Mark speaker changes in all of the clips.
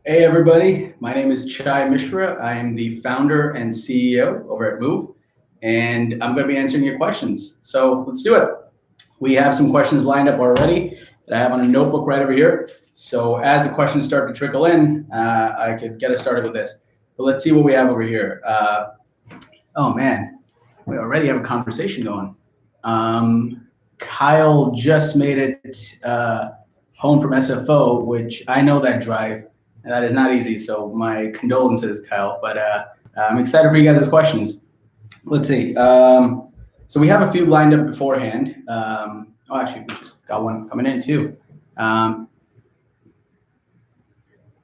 Speaker 1: Hey everybody, my name is Mishra. I am the founder and CEO over at Move, and I'm going to be answering your questions. So let's do it. We have some questions lined up already that I have on a notebook right over here. So as the questions start to trickle in, I could get us started with this. But let's see what we have over here. Oh man, we already have a conversation going. Kyle just made it home from SFO, which I know that drive. That is not easy, so my condolences, Kyle. But I'm excited for you guys' questions. Let's see. So we have a few lined up beforehand. Actually, we just got one coming in too.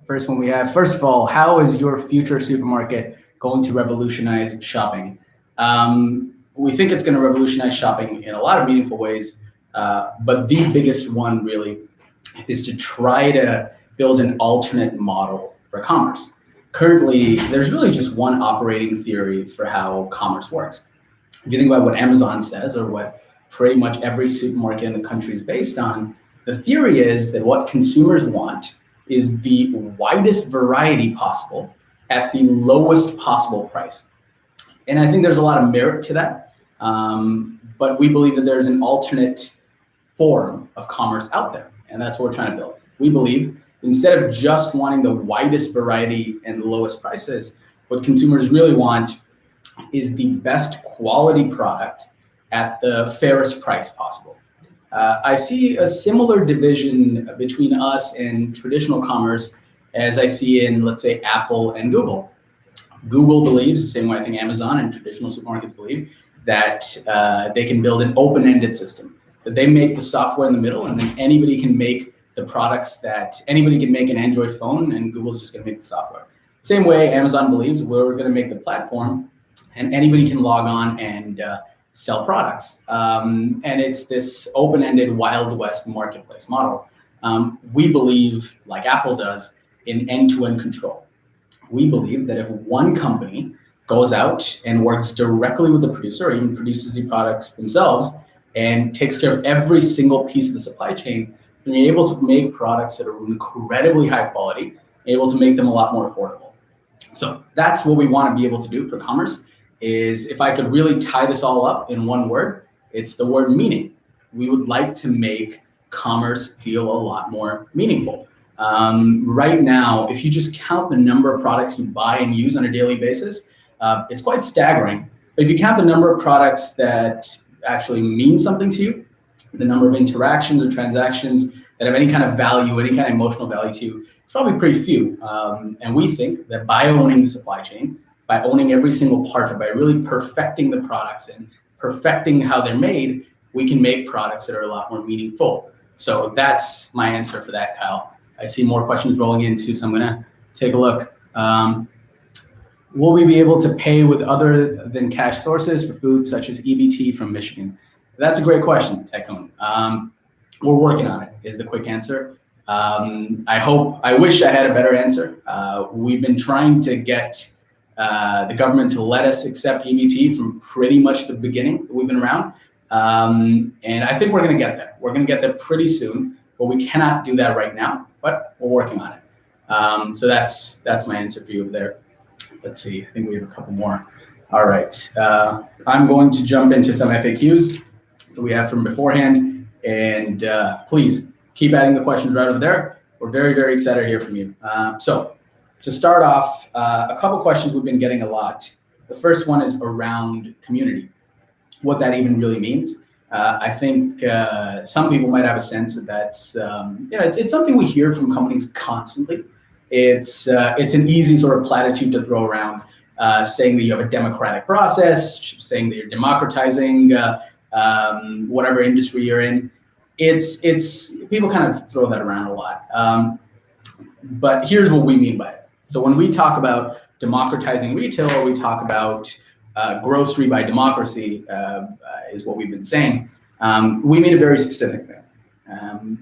Speaker 1: First one we have. First of all, how is your future supermarket going to revolutionize shopping? We think it's going to revolutionize shopping in a lot of meaningful ways, but the biggest one really is to try to build an alternate model for commerce. Currently, there's really just one operating theory for how commerce works. If you think about what Amazon says, or what pretty much every supermarket in the country is based on, the theory is that what consumers want is the widest variety possible at the lowest possible price. And I think there's a lot of merit to that, but we believe that there's an alternate form of commerce out there, and that's what we're trying to build. We believe instead of just wanting the widest variety and the lowest prices, what consumers really want is the best quality product at the fairest price possible. I see a similar division between us and traditional commerce as I see in, let's say, Apple and Google. Google believes, the same way I think Amazon and traditional supermarkets believe, that they can build an open-ended system, that they make the software in the middle, and then anybody can make the products that anybody can make an Android phone, and Google's just going to make the software. Same way Amazon believes we're going to make the platform, and anybody can log on and sell products. And it's this open-ended Wild West marketplace model. We believe, like Apple does, in end-to-end control. We believe that if one company goes out and works directly with the producer, or even produces the products themselves, and takes care of every single piece of the supply chain, then you're able to make products that are incredibly high quality, able to make them a lot more affordable. So that's what we want to be able to do for commerce. Is if I could really tie this all up in one word, it's the word meaning. We would like to make commerce feel a lot more meaningful. Right now, if you just count the number of products you buy and use on a daily basis, it's quite staggering. But if you count the number of products that actually mean something to you, the number of interactions or transactions that have any kind of value, any kind of emotional value to you, it's probably pretty few. And we think that by owning the supply chain, by owning every single part of it, by really perfecting the products and perfecting how they're made, we can make products that are a lot more meaningful. So that's my answer for that, Kyle. I see more questions rolling in too, so I'm gonna take a look. Will we be able to pay with other than cash sources for food such as EBT from Michigan? That's a great question, Tycoon. We're working on it, is the quick answer. I wish I had a better answer. We've been trying to get the government to let us accept EBT from pretty much the beginning that we've been around. And I think we're gonna get there. We're gonna get there pretty soon, but we cannot do that right now, but we're working on it. So that's my answer for you over there. Let's see, I think we have a couple more. All right, I'm going to jump into some FAQs that we have from beforehand, and please keep adding the questions right over there. We're very, very excited to hear from you. So to start off, a couple questions we've been getting a lot. The first one is around community, what that even really means. I think some people might have a sense that that's, it's something we hear from companies constantly. It's an easy sort of platitude to throw around, saying that you have a democratic process, saying that you're democratizing whatever industry you're in. It's people kind of throw that around a lot. But here's what we mean by it. So when we talk about democratizing retail, or we talk about grocery by democracy, is what we've been saying, we mean a very specific thing.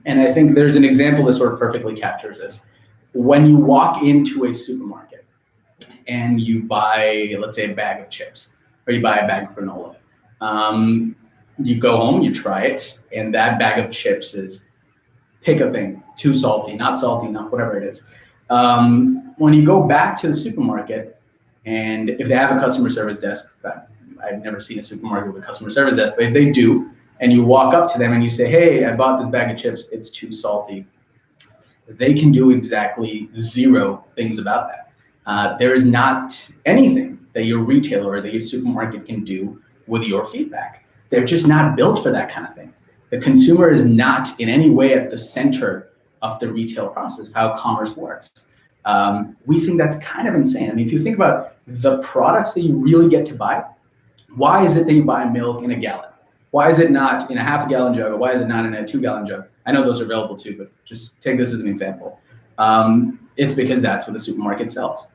Speaker 1: And I think there's an example that sort of perfectly captures this. When you walk into a supermarket and you buy, let's say, a bag of chips, or you buy a bag of granola, you go home, you try it, and that bag of chips is, pick a thing, too salty, not salty enough, whatever it is. When you go back to the supermarket, and if they have a customer service desk, I've never seen a supermarket with a customer service desk, but if they do, and you walk up to them and you say, hey, I bought this bag of chips, it's too salty, they can do exactly 0 things about that. There is not anything that your retailer or that your supermarket can do with your feedback. They're just not built for that kind of thing. The consumer is not in any way at the center of the retail process, of how commerce works. We think that's kind of insane. I mean, if you think about the products that you really get to buy, why is it that you buy milk in a gallon? Why is it not in a half a gallon jug, or why is it not in a 2 gallon jug? I know those are available too, but just take this as an example. It's because that's what the supermarket sells.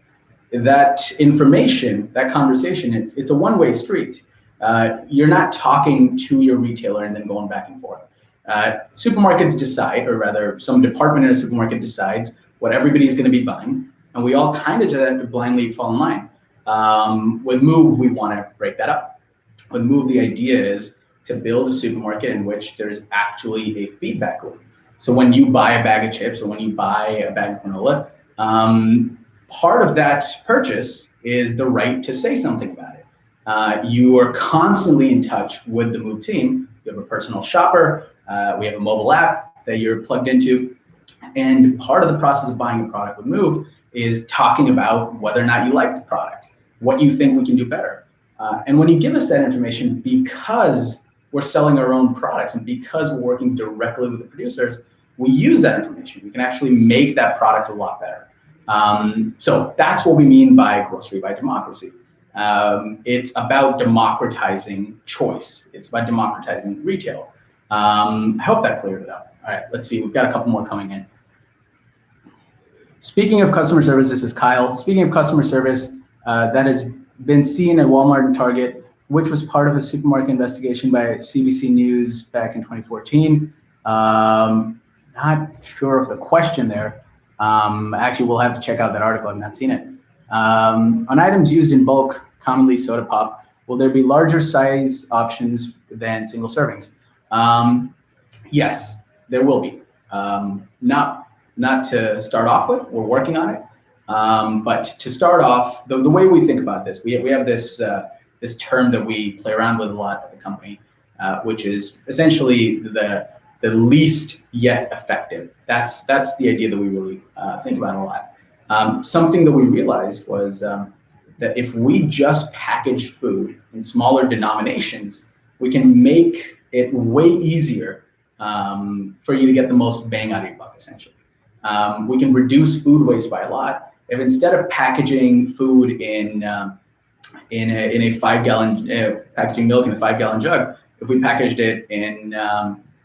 Speaker 1: That information, that conversation, it's a one-way street. You're not talking to your retailer and then going back and forth. Supermarkets decide, or rather some department in a supermarket decides what everybody's gonna be buying, and we all kind of just have to blindly fall in line. With Move, we wanna break that up. With Move, the idea is to build a supermarket in which there's actually a feedback loop. So when you buy a bag of chips or when you buy a bag of granola, part of that purchase is the right to say something about it. You are constantly in touch with the Move team. You have a personal shopper. We have a mobile app that you're plugged into. And part of the process of buying a product with Move is talking about whether or not you like the product, what you think we can do better. And when you give us that information, because we're selling our own products and because we're working directly with the producers, we use that information. We can actually make that product a lot better. So that's what we mean by grocery by democracy. It's about democratizing choice. It's about democratizing retail. I hope that cleared it up. All right, let's see. We've got a couple more coming in. Speaking of customer service, this is Kyle. Speaking of customer service, that has been seen at Walmart and Target, which was part of a supermarket investigation by CBC News back in 2014. Not sure of the question there. Actually, we'll have to check out that article. I've not seen it. On items used in bulk, commonly soda pop, will there be larger size options than single servings? Yes, there will be. Not to start off with, we're working on it. But to start off, the way we think about this, we have this this term that we play around with a lot at the company, which is essentially the least yet effective. That's the idea that we really think about a lot. Something that we realized was that if we just package food in smaller denominations, we can make it way easier for you to get the most bang out of your buck, essentially. We can reduce food waste by a lot. If instead of packaging food in a 5 gallon, packaging milk in a 5 gallon jug, if we packaged it in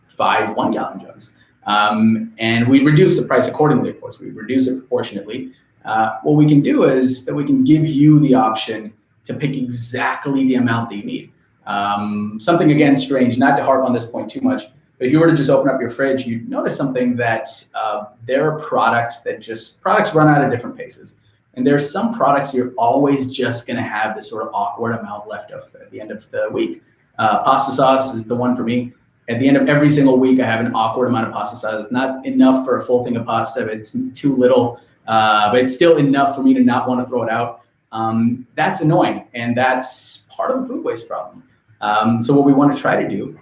Speaker 1: 5 1 gallon jugs, and we reduce the price accordingly, of course, we reduce it proportionately. What we can do is that we can give you the option to pick exactly the amount that you need. Something, again, strange, not to harp on this point too much, but if you were to just open up your fridge, you'd notice something that there are products run out at different paces. And there are some products you're always just gonna have this sort of awkward amount left of at the end of the week. Pasta sauce is the one for me. At the end of every single week, I have an awkward amount of pasta sauce. It's not enough for a full thing of pasta, but it's too little, but it's still enough for me to not want to throw it out. That's annoying, and that's part of the food waste problem. So what we want to try to do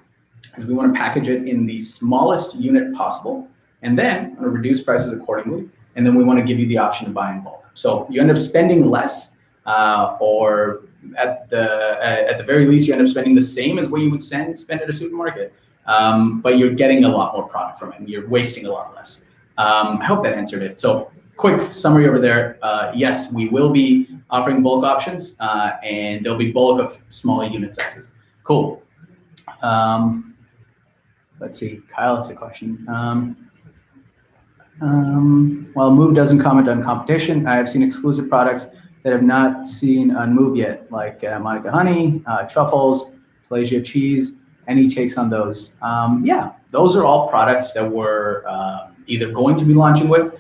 Speaker 1: is we want to package it in the smallest unit possible, and then reduce prices accordingly, and then we want to give you the option to buy in bulk. So you end up spending less, or at the very least, you end up spending the same as what you would spend at a supermarket, but you're getting a lot more product from it, and you're wasting a lot less. I hope that answered it. So quick summary over there. Yes, we will be offering bulk options, and there'll be bulk of smaller unit sizes. Cool. Let's see, Kyle has a question. While Move doesn't comment on competition, I have seen exclusive products that have not seen on Move yet, like Monica Honey, Truffles, Pelagio Cheese. Any takes on those? Yeah, those are all products that we're either going to be launching with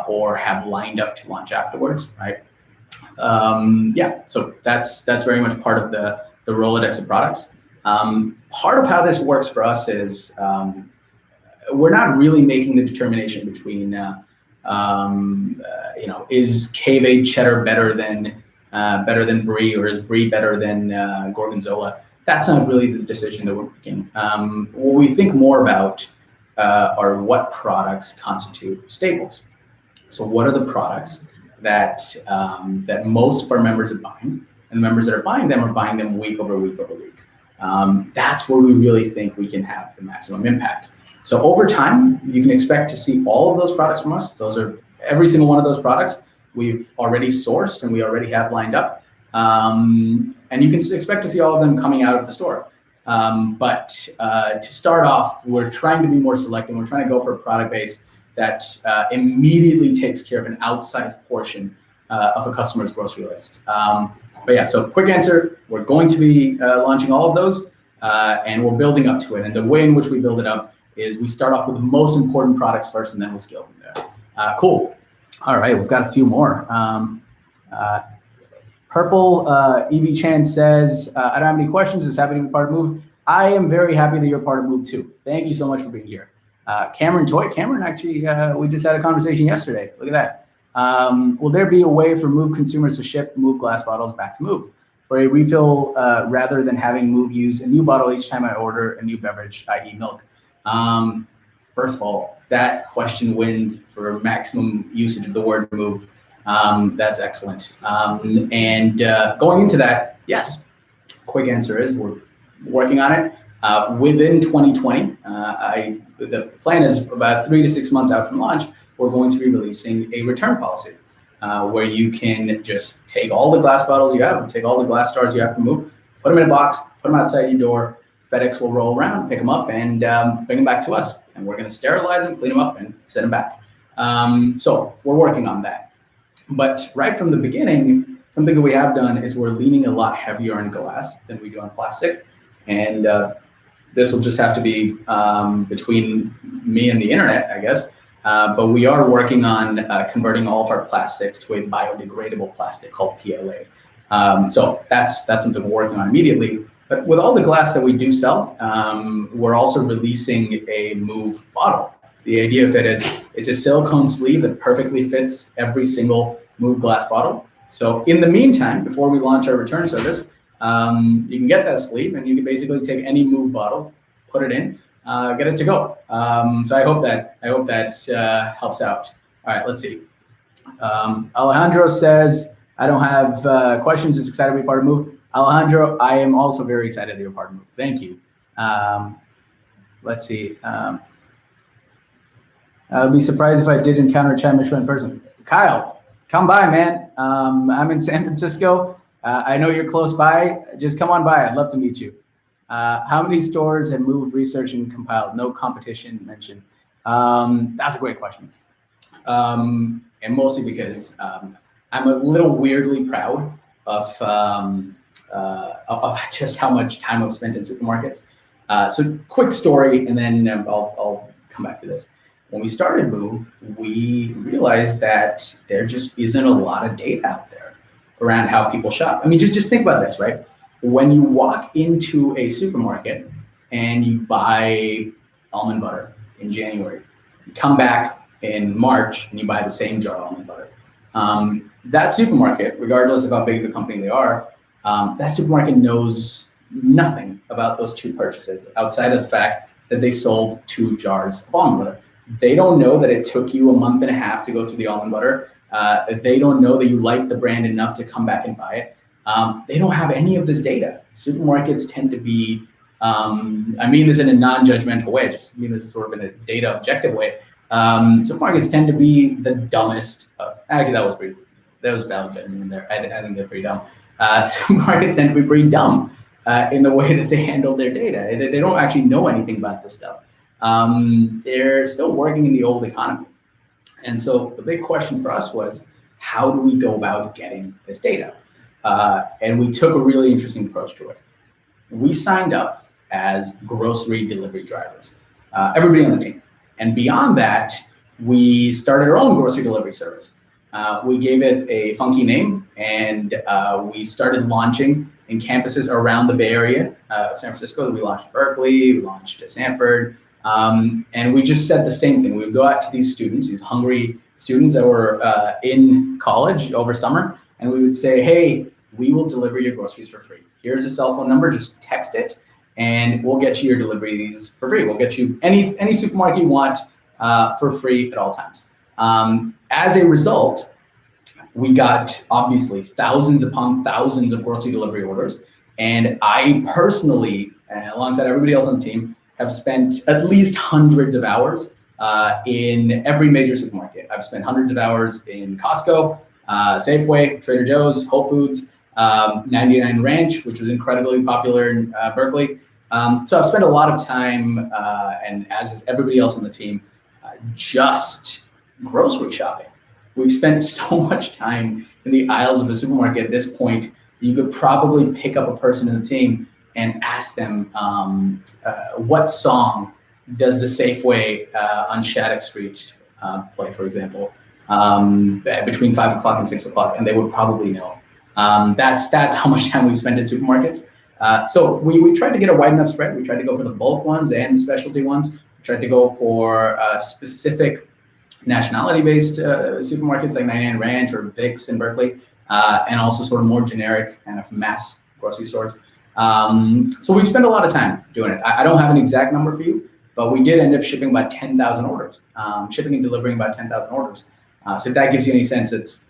Speaker 1: or have lined up to launch afterwards, right? Yeah, so that's very much part of the Rolodex of products. Part of how this works for us is we're not really making the determination between Is cave-aged cheddar better than brie, or is brie better than gorgonzola? That's not really the decision that we're making. What we think more about are what products constitute staples. So what are the products that most of our members are buying, and the members that are buying them week over week over week. That's where we really think we can have the maximum impact. So over time, you can expect to see all of those products from us. Every single one of those products we've already sourced and we already have lined up. And you can expect to see all of them coming out of the store. But to start off, we're trying to be more selective. We're trying to go for a product base that immediately takes care of an outsized portion of a customer's grocery list. But yeah, so quick answer, we're going to be launching all of those, and we're building up to it. And the way in which we build it up is we start off with the most important products first, and then we'll scale from there. Cool. All right, we've got a few more. Purple EB Chan says, I don't have any questions, just happy to be part of Move. I am very happy that you're part of Move too. Thank you so much for being here. Cameron Toy, actually, we just had a conversation yesterday. Look at that. Will there be a way for Move consumers to ship Move glass bottles back to Move for a refill rather than having Move use a new bottle each time I order a new beverage, i.e. milk? First of all, that question wins for maximum usage of the word Move. That's excellent. And going into that, yes, quick answer is we're working on it. Within 2020, the plan is about 3 to 6 months out from launch, we're going to be releasing a return policy where you can just take all the glass bottles you have, take all the glass jars you have to Move, put them in a box, put them outside your door. FedEx will roll around, pick them up, and bring them back to us. And we're going to sterilize them, clean them up, and send them back. So we're working on that. But right from the beginning, something that we have done is we're leaning a lot heavier on glass than we do on plastic. And this will just have to be between me and the internet, I guess. But we are working on converting all of our plastics to a biodegradable plastic called PLA. So that's something we're working on immediately. But with all the glass that we do sell, we're also releasing a Move bottle. The idea of it is it's a silicone sleeve that perfectly fits every single Move glass bottle. So in the meantime, before we launch our return service, you can get that sleeve and you can basically take any Move bottle, put it in, get it to go. So I hope that helps out. All right, let's see. Alejandro says, I don't have questions, just excited to be part of Move. Alejandro, I am also very excited that you're part of Move. Thank you. Let's see. I'd be surprised if I did encounter Chad Mishra in person. Kyle, come by, man. I'm in San Francisco. I know you're close by. Just come on by. I'd love to meet you. How many stores have Move researched and compiled? No competition mentioned. That's a great question. And mostly because I'm a little weirdly proud of just how much time I've spent in supermarkets. So quick story, and then I'll come back to this. When we started Move, we realized that there just isn't a lot of data out there around how people shop. I mean, just think about this, right? When you walk into a supermarket and you buy almond butter in January, you come back in March and you buy the same jar of almond butter. That supermarket, regardless of how big the company they are, that supermarket knows nothing about those two purchases outside of the fact that they sold 2 jars of almond butter. They don't know that it took you a month and a half to go through the almond butter. They don't know that you like the brand enough to come back and buy it. They don't have any of this data. Supermarkets tend to be, I mean this in a non-judgmental way, I just mean this sort of in a data objective way. Supermarkets tend to be the dumbest. Actually, that was valid judgment in there. I think they're pretty dumb. Supermarkets tend to be pretty dumb in the way that they handle their data. They don't actually know anything about this stuff. They're still working in the old economy. And so the big question for us was, how do we go about getting this data? And we took a really interesting approach to it. We signed up as grocery delivery drivers, everybody on the team. And beyond that, we started our own grocery delivery service. We gave it a funky name, and we started launching in campuses around the Bay Area of San Francisco. We launched Berkeley, we launched at Stanford, And we just said the same thing. We would go out to these students, these hungry students that were in college over summer, and we would say, hey, we will deliver your groceries for free. Here's a cell phone number, just text it, and we'll get you your deliveries for free. We'll get you any supermarket you want for free at all times. As a result, we got obviously thousands upon thousands of grocery delivery orders. And I personally, alongside everybody else on the team, have spent at least hundreds of hours in every major supermarket. I've spent hundreds of hours in Costco, Safeway, Trader Joe's, Whole Foods, 99 Ranch, which was incredibly popular in Berkeley. So I've spent a lot of time, and as is everybody else on the team, just grocery shopping. We've spent so much time in the aisles of a supermarket at this point, you could probably pick up a person in the team and ask them, what song does the Safeway on Shattuck Street play, for example, between 5 o'clock and 6 o'clock, and they would probably know. That's how much time we've spent in supermarkets. So we tried to get a wide enough spread. We tried to go for the bulk ones and the specialty ones. We tried to go for specific nationality-based supermarkets like 99 Ranch or Vic's in Berkeley, and also sort of more generic kind of mass grocery stores. So we've spent a lot of time doing it. I don't have an exact number for you, but we did end up shipping about 10,000 orders, shipping and delivering about 10,000 orders. So if that gives you any sense, it's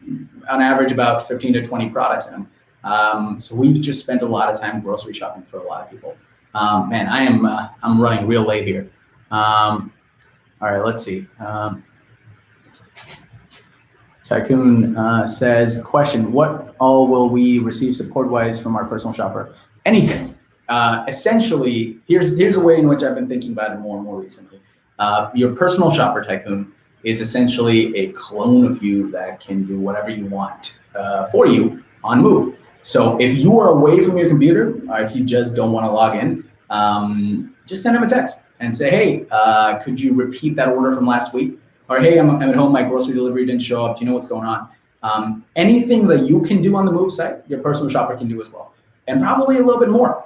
Speaker 1: on average about 15 to 20 products in them. So we've just spent a lot of time grocery shopping for a lot of people. Man, I'm running real late here. All right, let's see. Tycoon says, question, what all will we receive support-wise from our personal shopper? Anything. Essentially, here's a way in which I've been thinking about it more and more recently. Your personal shopper, Tycoon, is essentially a clone of you that can do whatever you want for you on move. So if you are away from your computer, or if you just don't want to log in, just send them a text and say, hey, could you repeat that order from last week? Or, hey, I'm at home, my grocery delivery didn't show up. Do you know what's going on? Anything that you can do on the Move site, your personal shopper can do as well. And probably a little bit more,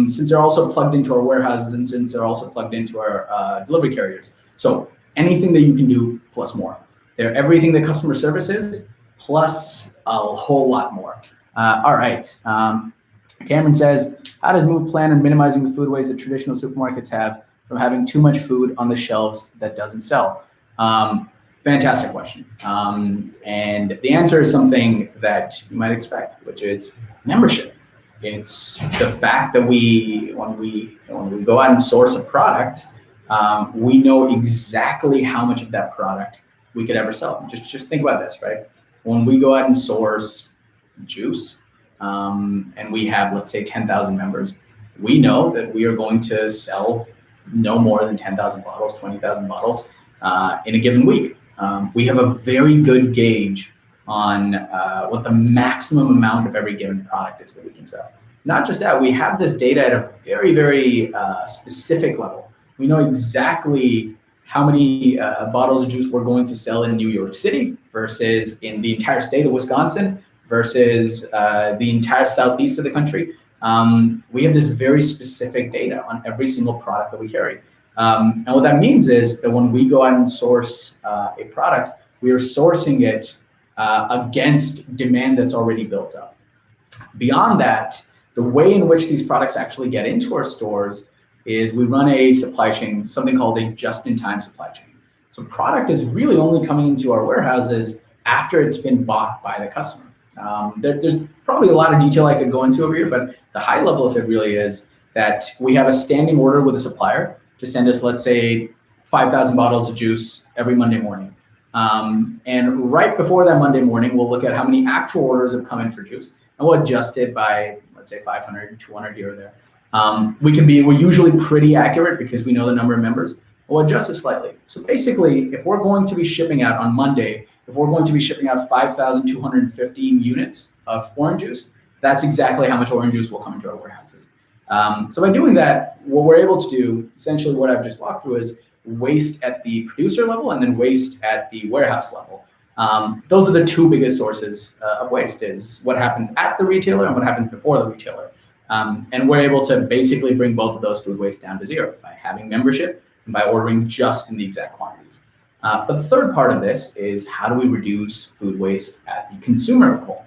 Speaker 1: since they're also plugged into our warehouses and since they're also plugged into our delivery carriers. So anything that you can do plus more. They're everything that customer service is, plus a whole lot more. All right. Cameron says, how does Move plan on minimizing the food waste that traditional supermarkets have from having too much food on the shelves that doesn't sell? Fantastic question. And the answer is something that you might expect, which is membership. It's the fact that when we go out and source a product, we know exactly how much of that product we could ever sell. Just think about this, right? When we go out and source juice, and we have, let's say, 10,000 members, we know that we are going to sell no more than 10,000 bottles, 20,000 bottles in a given week. We have a very good gauge on what the maximum amount of every given product is that we can sell. Not just that, we have this data at a very, very specific level. We know exactly how many bottles of juice we're going to sell in New York City versus in the entire state of Wisconsin versus the entire southeast of the country. We have this very specific data on every single product that we carry. And what that means is that when we go out and source a product, we are sourcing it against demand that's already built up. Beyond that, the way in which these products actually get into our stores is we run a supply chain, something called a just-in-time supply chain. So product is really only coming into our warehouses after it's been bought by the customer. There's probably a lot of detail I could go into over here, but the high level of it really is that we have a standing order with a supplier to send us, let's say, 5,000 bottles of juice every Monday morning. And right before that Monday morning, we'll look at how many actual orders have come in for juice, and we'll adjust it by, let's say, 500, 200 here or there. We're usually pretty accurate because we know the number of members. We'll adjust it slightly. So basically, if we're going to be shipping out on Monday, if we're going to be shipping out 5,215 units of orange juice, that's exactly how much orange juice will come into our warehouses. So by doing that, what we're able to do, essentially what I've just walked through, is waste at the producer level and then waste at the warehouse level. Those are the two biggest sources of waste, is what happens at the retailer and what happens before the retailer. And we're able to basically bring both of those food waste down to zero by having membership by ordering just in the exact quantities. But the third part of this is how do we reduce food waste at the consumer level?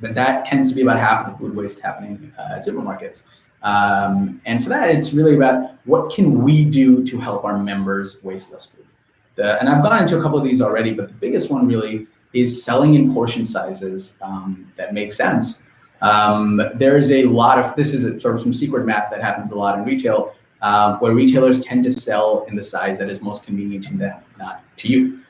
Speaker 1: But that tends to be about half of the food waste happening at supermarkets. And for that, it's really about what can we do to help our members waste less food. And I've gone into a couple of these already, but the biggest one really is selling in portion sizes that make sense. There is a lot of, this is sort of some secret math that happens a lot in retail, where retailers tend to sell in the size that is most convenient to them, not to you.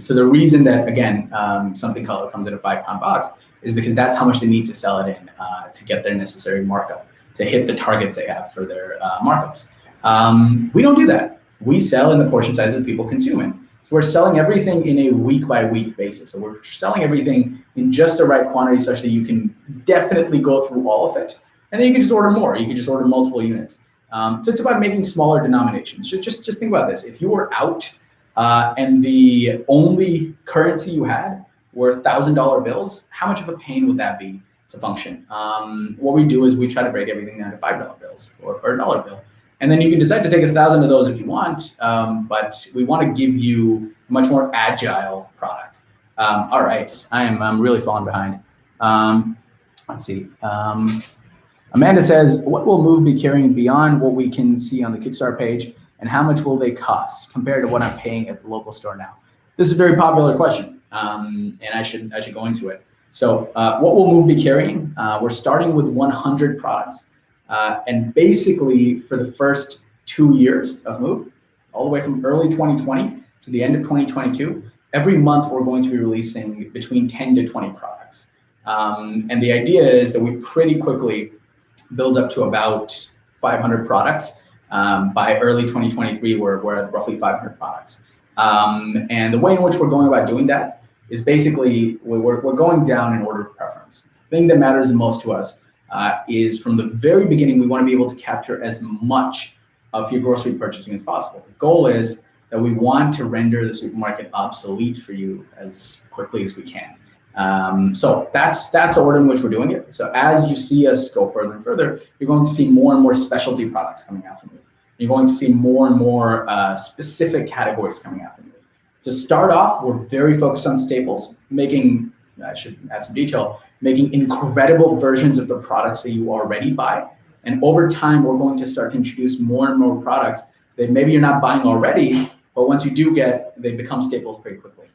Speaker 1: So the reason that, again, something comes in a 5-pound box is because that's how much they need to sell it in to get their necessary markup, to hit the targets they have for their markups. We don't do that. We sell in the portion sizes people consume in. So we're selling everything in a week-by-week basis. So we're selling everything in just the right quantity such that you can definitely go through all of it. And then you can just order more. You can just order multiple units. So it's about making smaller denominations. Just think about this. If you were out and the only currency you had were $1,000 bills, how much of a pain would that be to function? What we do is we try to break everything down to $5 bills or a dollar bill. And then you can decide to take 1,000 of those if you want, but we want to give you a much more agile product. All right, I'm really falling behind. Let's see. Amanda says, what will Move be carrying beyond what we can see on the Kickstarter page, and how much will they cost compared to what I'm paying at the local store now? This is a very popular question, and I should go into it. So what will Move be carrying? We're starting with 100 products. And basically, for the first 2 years of Move, all the way from early 2020 to the end of 2022, every month we're going to be releasing between 10 to 20 products. And the idea is that we pretty quickly build up to about 500 products. By early 2023, we're at roughly 500 products. And the way in which we're going about doing that is basically we're going down in order of preference. The thing that matters the most to us is from the very beginning, we want to be able to capture as much of your grocery purchasing as possible. The goal is that we want to render the supermarket obsolete for you as quickly as we can. So that's the order in which we're doing it. So as you see us go further and further, you're going to see more and more specialty products coming out from it. You're going to see more and more specific categories coming out from it. To start off, we're very focused on staples, making, I should add some detail, making incredible versions of the products that you already buy. And over time, we're going to start to introduce more and more products that maybe you're not buying already, but once you do get, they become staples pretty quickly.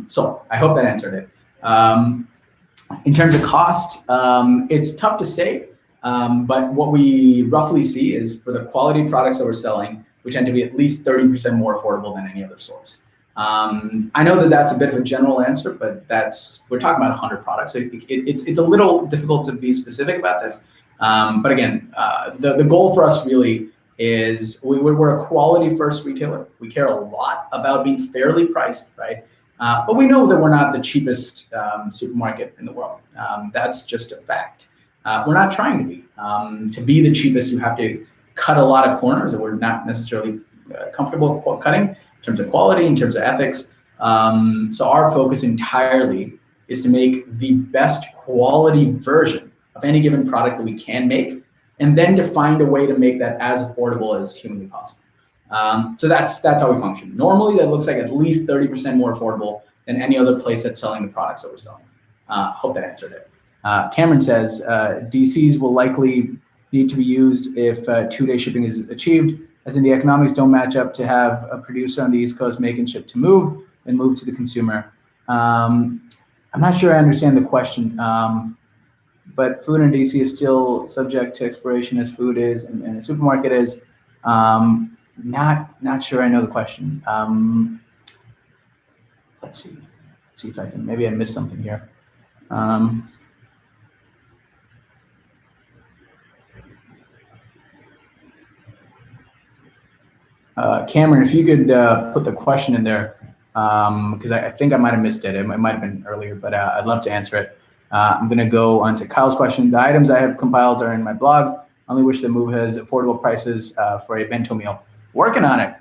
Speaker 1: So I hope that answered it. In terms of cost, it's tough to say, but what we roughly see is for the quality products that we're selling, we tend to be at least 30% more affordable than any other source. I know that that's a bit of a general answer, but we're talking about 100 products. So it's a little difficult to be specific about this. But again, the goal for us really is we're a quality first retailer. We care a lot about being fairly priced, right? But we know that we're not the cheapest supermarket in the world. That's just a fact. We're not trying to be. To be the cheapest, you have to cut a lot of corners that we're not necessarily comfortable cutting in terms of quality, in terms of ethics. So our focus entirely is to make the best quality version of any given product that we can make, and then to find a way to make that as affordable as humanly possible. So that's how we function. Normally, that looks like at least 30% more affordable than any other place that's selling the products that we're selling. Hope that answered it. Cameron says, DCs will likely need to be used if 2-day shipping is achieved, as in the economics don't match up to have a producer on the East Coast make and ship to Move and move to the consumer. I'm not sure I understand the question, but food in DC is still subject to expiration as food is and a supermarket is. Not sure I know the question. Let's see if I can, maybe I missed something here. Cameron, if you could put the question in there, because I think I might have missed it. It might have been earlier, but I'd love to answer it. I'm going to go on to Kyle's question. The items I have compiled are in my blog. Only wish the Move has affordable prices for a bento meal. Working on it.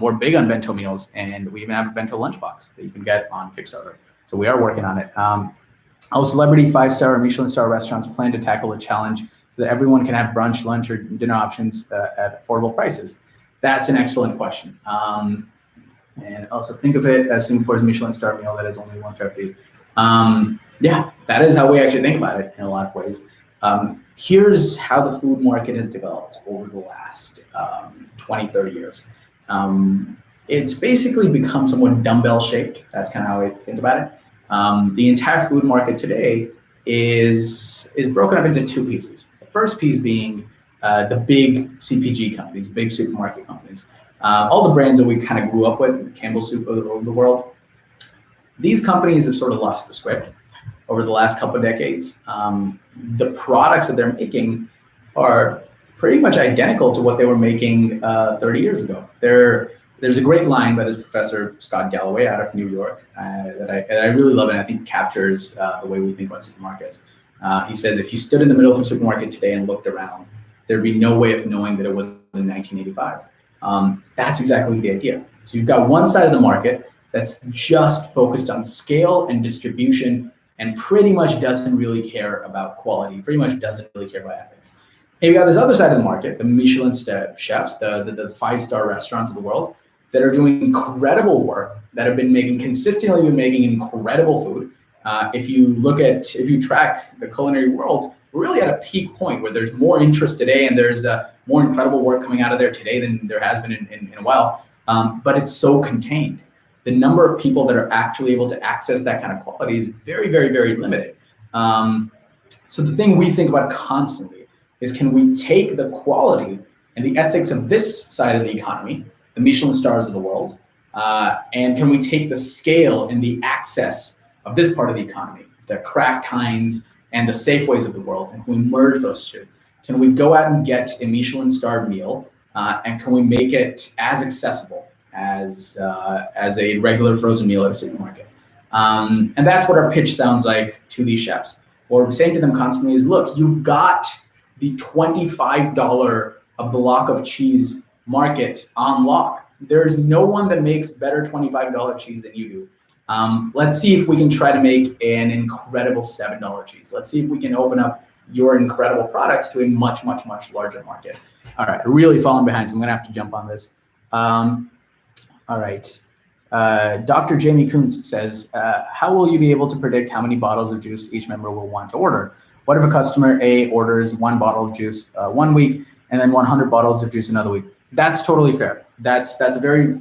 Speaker 1: We're big on bento meals, and we even have a bento lunchbox that you can get on Kickstarter. So we are working on it. How celebrity 5-star or Michelin star restaurants plan to tackle the challenge so that everyone can have brunch, lunch, or dinner options at affordable prices? That's an excellent question. And also think of it as Singapore's Michelin star meal that is only 150. Yeah, that is how we actually think about it in a lot of ways. Here's how the food market has developed over the last 20, 30 years. It's basically become somewhat dumbbell shaped. That's kind of how I think about it. The entire food market today is broken up into two pieces. The first piece being the big CPG companies, big supermarket companies. All the brands that we kind of grew up with, Campbell's Soup of the world, these companies have sort of lost the script over the last couple of decades. The products that they're making are pretty much identical to what they were making 30 years ago. There's a great line by this professor, Scott Galloway, out of New York, that I really love, and I think captures the way we think about supermarkets. He says, if you stood in the middle of the supermarket today and looked around, there'd be no way of knowing that it was in 1985. That's exactly the idea. So you've got one side of the market that's just focused on scale and distribution and pretty much doesn't really care about quality, pretty much doesn't really care about ethics. And you've got this other side of the market, the Michelin chefs, the five-star restaurants of the world that are doing incredible work, that have been consistently making incredible food. If you track the culinary world, we're really at a peak point where there's more interest today and there's more incredible work coming out of there today than there has been in a while, but it's so contained. The number of people that are actually able to access that kind of quality is very, very, very limited. So the thing we think about constantly is, can we take the quality and the ethics of this side of the economy, the Michelin stars of the world, and can we take the scale and the access of this part of the economy, the Kraft Heinz and the Safeways of the world, and can we merge those two? Can we go out and get a Michelin starred meal, and can we make it as accessible as a regular frozen meal at a supermarket? And that's what our pitch sounds like to these chefs. What we're saying to them constantly is, look, you've got the $25 a block of cheese market on lock. There's no one that makes better $25 cheese than you do. Let's see if we can try to make an incredible $7 cheese. Let's see if we can open up your incredible products to a much, much, much larger market. All right, really falling behind, so I'm gonna have to jump on this. All right, Dr. Jamie Kuntz says, how will you be able to predict how many bottles of juice each member will want to order? What if a customer A orders 1 bottle of juice 1 week and then 100 bottles of juice another week? That's totally fair. That's a very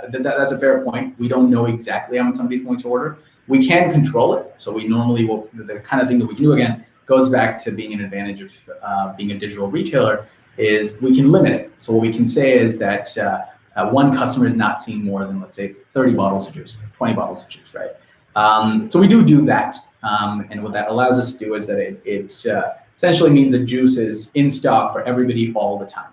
Speaker 1: that's a fair point. We don't know exactly how much somebody's going to order. We can control it, so we normally will. The kind of thing that we can do, again, goes back to being an advantage of being a digital retailer, is we can limit it. So what we can say is that one customer is not seeing more than, let's say, 30 bottles of juice, 20 bottles of juice, right? So we do that, and what that allows us to do is that it essentially means that juice is in stock for everybody all the time.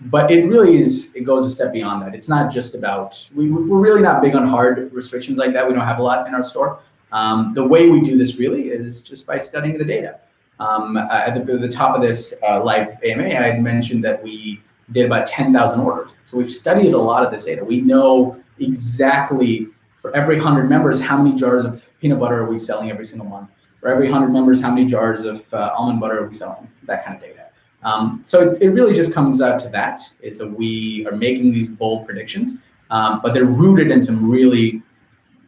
Speaker 1: But it really it goes a step beyond that. It's not just about, we're really not big on hard restrictions like that. We don't have a lot in our store. The way we do this really is just by studying the data. At the top of this live AMA, I had mentioned that we did about 10,000 orders. So we've studied a lot of this data. We know exactly, for every 100 members, how many jars of peanut butter are we selling every single month? For every 100 members, how many jars of almond butter are we selling? That kind of data. So it really just comes out to that, is that we are making these bold predictions, but they're rooted in some really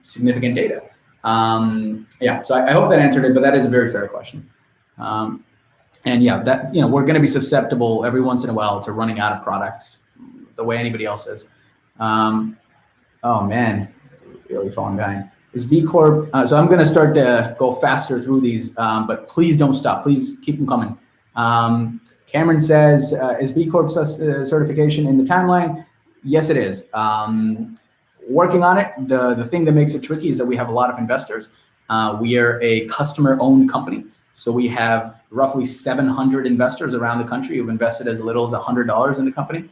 Speaker 1: significant data. Yeah, so I hope that answered it, but that is a very fair question. And yeah, that, we're going to be susceptible every once in a while to running out of products the way anybody else is. Oh man, really falling behind. Is B Corp, so I'm going to start to go faster through these, but please don't stop. Please keep them coming. Cameron says, is B Corp certification in the timeline? Yes, it is. Working on it. The thing that makes it tricky is that we have a lot of investors. We are a customer-owned company. So we have roughly 700 investors around the country who've invested as little as $100 in the company.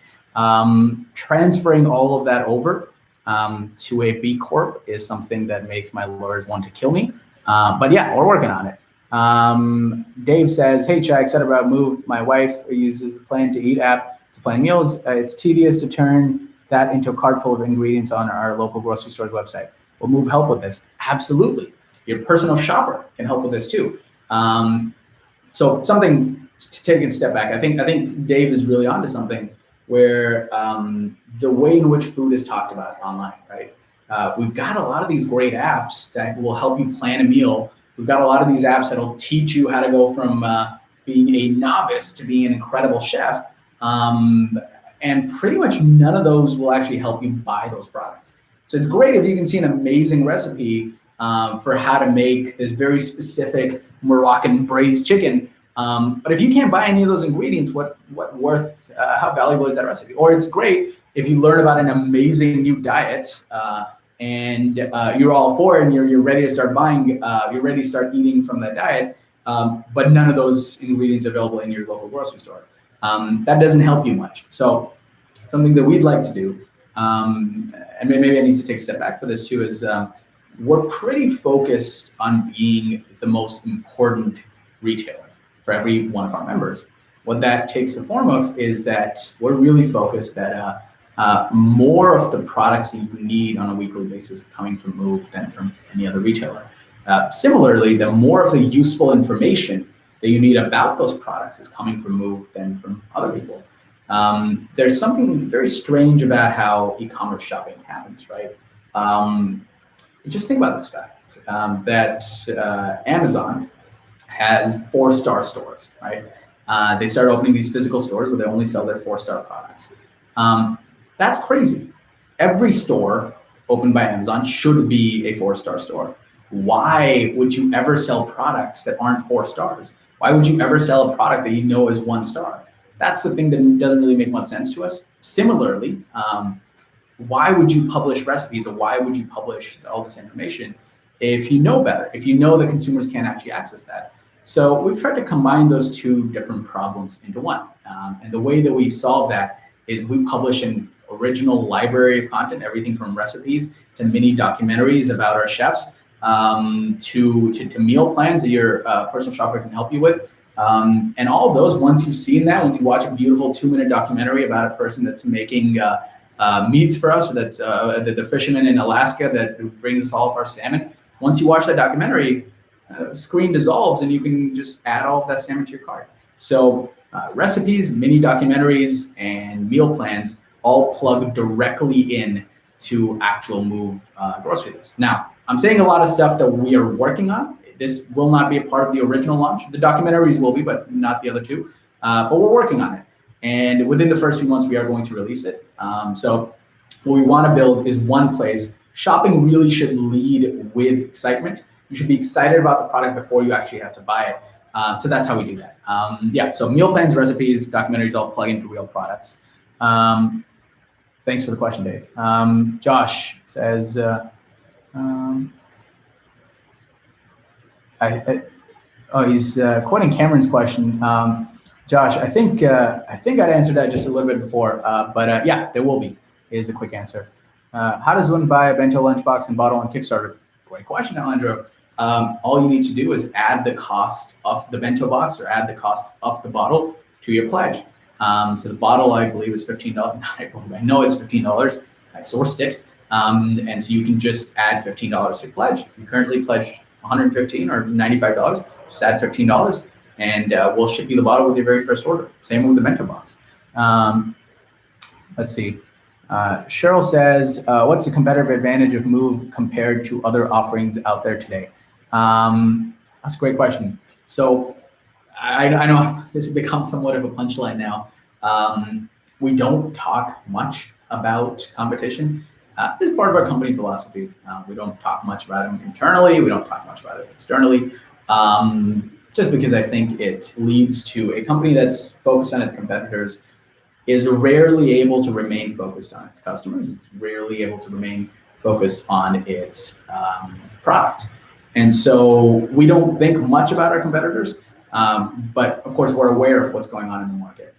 Speaker 1: Transferring all of that over to a B Corp is something that makes my lawyers want to kill me. But yeah, we're working on it. Dave says, hey, Chai, excited about Move. My wife uses the Plan to Eat app to plan meals. It's tedious to turn that into a cart full of ingredients on our local grocery store's website. Will Move help with this? Absolutely. Your personal shopper can help with this too. So something to take a step back. I think Dave is really onto something. where the way in which food is talked about online, right? We've got a lot of these great apps that will help you plan a meal. We've got a lot of these apps that'll teach you how to go from being a novice to being an incredible chef. And pretty much none of those will actually help you buy those products. So it's great if you can see an amazing recipe for how to make this very specific Moroccan braised chicken. But if you can't buy any of those ingredients, how valuable is that recipe? Or it's great if you learn about an amazing new diet and you're all for it and you're ready to start buying, you're ready to start eating from that diet, but none of those ingredients are available in your local grocery store. That doesn't help you much. So something that we'd like to do, and maybe I need to take a step back for this too, is we're pretty focused on being the most important retailer for every one of our members. What that takes the form of is that we're really focused that more of the products that you need on a weekly basis are coming from Move than from any other retailer. Similarly, the more of the useful information that you need about those products is coming from Move than from other people. There's something very strange about how e-commerce shopping happens, right? Just think about this fact, that Amazon has 4-star stores, right? They started opening these physical stores where they only sell their 4-star products. That's crazy. Every store opened by Amazon should be a 4-star store. Why would you ever sell products that aren't 4 stars? Why would you ever sell a product that you know is 1 star? That's the thing that doesn't really make much sense to us. Similarly, why would you publish recipes, or why would you publish all this information if you know better, if you know that consumers can't actually access that? So we've tried to combine those two different problems into one. And the way that we solve that is we publish an original library of content, everything from recipes to mini documentaries about our chefs, to meal plans that your personal shopper can help you with. And all of those, once you've seen that, once you watch a beautiful 2-minute documentary about a person that's making meats for us, or that's the fisherman in Alaska that brings us all of our salmon, once you watch that documentary, screen dissolves and you can just add all of that salmon to your cart. So recipes, mini documentaries, and meal plans all plug directly in to actual Move grocery lists. Now, I'm saying a lot of stuff that we are working on. This will not be a part of the original launch. The documentaries will be, but not the other two. But we're working on it. And within the first few months, we are going to release it. So what we want to build is one place. Shopping really should lead with excitement. You should be excited about the product before you actually have to buy it. So that's how we do that. Yeah, so meal plans, recipes, documentaries all plug into real products. Thanks for the question, Dave. Josh says, he's quoting Cameron's question. Josh, I think I'd answered that just a little bit before, but yeah, there will be, is the quick answer. How does one buy a bento lunchbox and bottle on Kickstarter? Great question, Alejandro. All you need to do is add the cost of the bento box or add the cost of the bottle to your pledge. So the bottle, I believe, is $15. I know it's $15. I sourced it. And so you can just add $15 to your pledge. If you currently pledge $115 or $95, just add $15 and we'll ship you the bottle with your very first order. Same with the bento box. Let's see. Cheryl says, what's the competitive advantage of Move compared to other offerings out there today? That's a great question. So I know this has become somewhat of a punchline now. We don't talk much about competition. This is part of our company philosophy. We don't talk much about it internally. We don't talk much about it externally, just because I think it leads to a company that's focused on its competitors is rarely able to remain focused on its customers. It's rarely able to remain focused on its product. And so we don't think much about our competitors, but of course we're aware of what's going on in the market.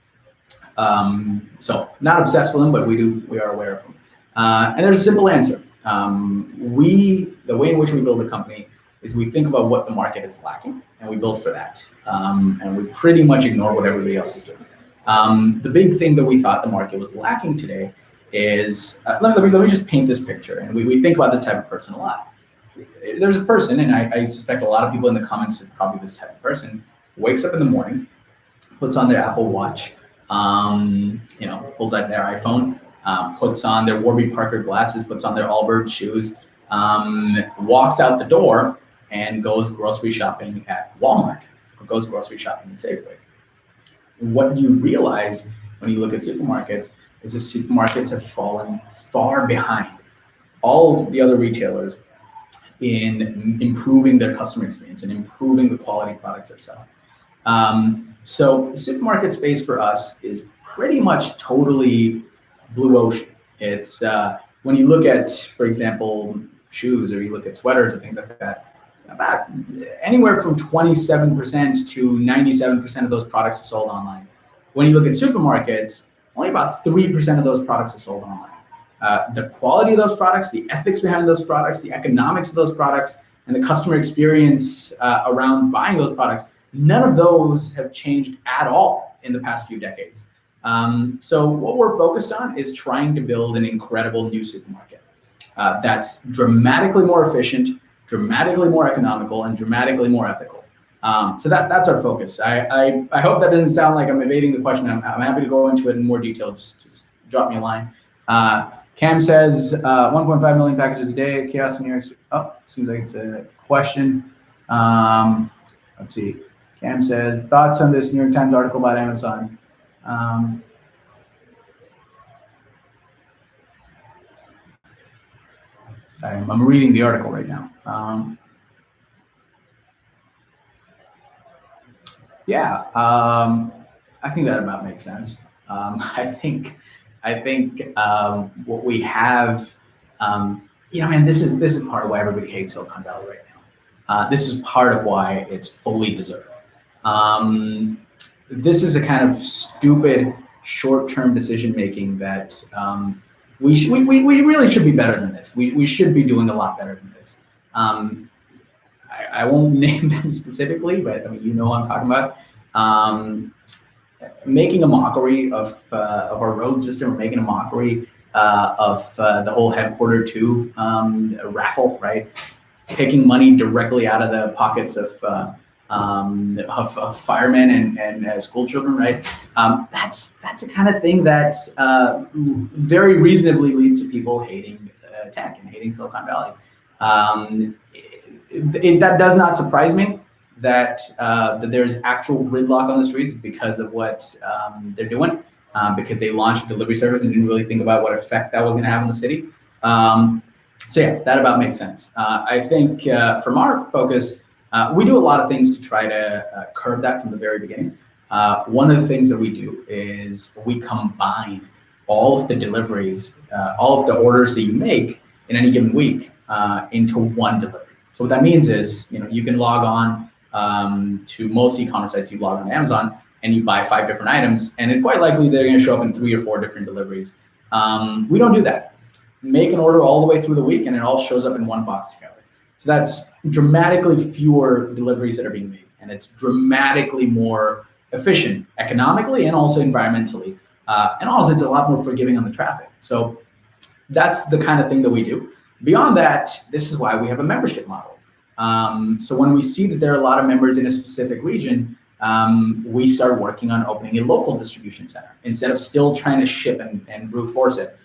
Speaker 1: So not obsessed with them, but we are aware of them. And there's a simple answer. The way in which we build a company is we think about what the market is lacking and we build for that. And we pretty much ignore what everybody else is doing. The big thing that we thought the market was lacking today is, let me just paint this picture. And we think about this type of person a lot. There's a person, and I suspect a lot of people in the comments are probably this type of person, wakes up in the morning, puts on their Apple Watch, pulls out their iPhone, puts on their Warby Parker glasses, puts on their Allbirds shoes, walks out the door and goes grocery shopping at Walmart or goes grocery shopping at Safeway. What you realize when you look at supermarkets is the supermarkets have fallen far behind all the other retailers in improving their customer experience and improving the quality products they're selling. So the supermarket space for us is pretty much totally blue ocean. It's when you look at, for example, shoes, or you look at sweaters or things like that, about anywhere from 27% to 97% of those products are sold online. When you look at supermarkets, only about 3% of those products are sold online. The quality of those products, the ethics behind those products, the economics of those products, and the customer experience around buying those products, none of those have changed at all in the past few decades. So what we're focused on is trying to build an incredible new supermarket that's dramatically more efficient, dramatically more economical, and dramatically more ethical. So that's our focus. I hope that doesn't sound like I'm evading the question. I'm happy to go into it in more detail. Just drop me a line. Cam says 1.5 million packages a day, chaos in New York. Oh, seems like it's a question. Let's see. Cam says, thoughts on this New York Times article about Amazon? Sorry, I'm reading the article right now. I think that about makes sense. I think what we have, this is part of why everybody hates Silicon Valley right now. This is part of why it's fully deserved. This is a kind of stupid short-term decision making that we really should be better than this. We should be doing a lot better than this. I won't name them specifically, but I'm talking about. Making a mockery of our road system, or making a mockery of the whole headquarter to raffle, right? Taking money directly out of the pockets of firemen and school children, right? That's the kind of thing that very reasonably leads to people hating tech and hating Silicon Valley. That does not surprise me that there's actual gridlock on the streets because of what they're doing, because they launched a delivery service and didn't really think about what effect that was going to have on the city. So yeah, that about makes sense. I think from our focus, we do a lot of things to try to curb that from the very beginning. One of the things that we do is we combine all of the deliveries, all of the orders that you make in any given week into one delivery. So what that means is, you can log on to most e-commerce sites. You log on to Amazon and you buy 5 different items, and it's quite likely they're going to show up in 3 or 4 different deliveries. We don't do that. Make an order all the way through the week, and it all shows up in one box together. So that's dramatically fewer deliveries that are being made, and it's dramatically more efficient economically and also environmentally. And also it's a lot more forgiving on the traffic. So that's the kind of thing that we do. Beyond that, this is why we have a membership model. So when we see that there are a lot of members in a specific region, we start working on opening a local distribution center instead of still trying to ship and brute force it.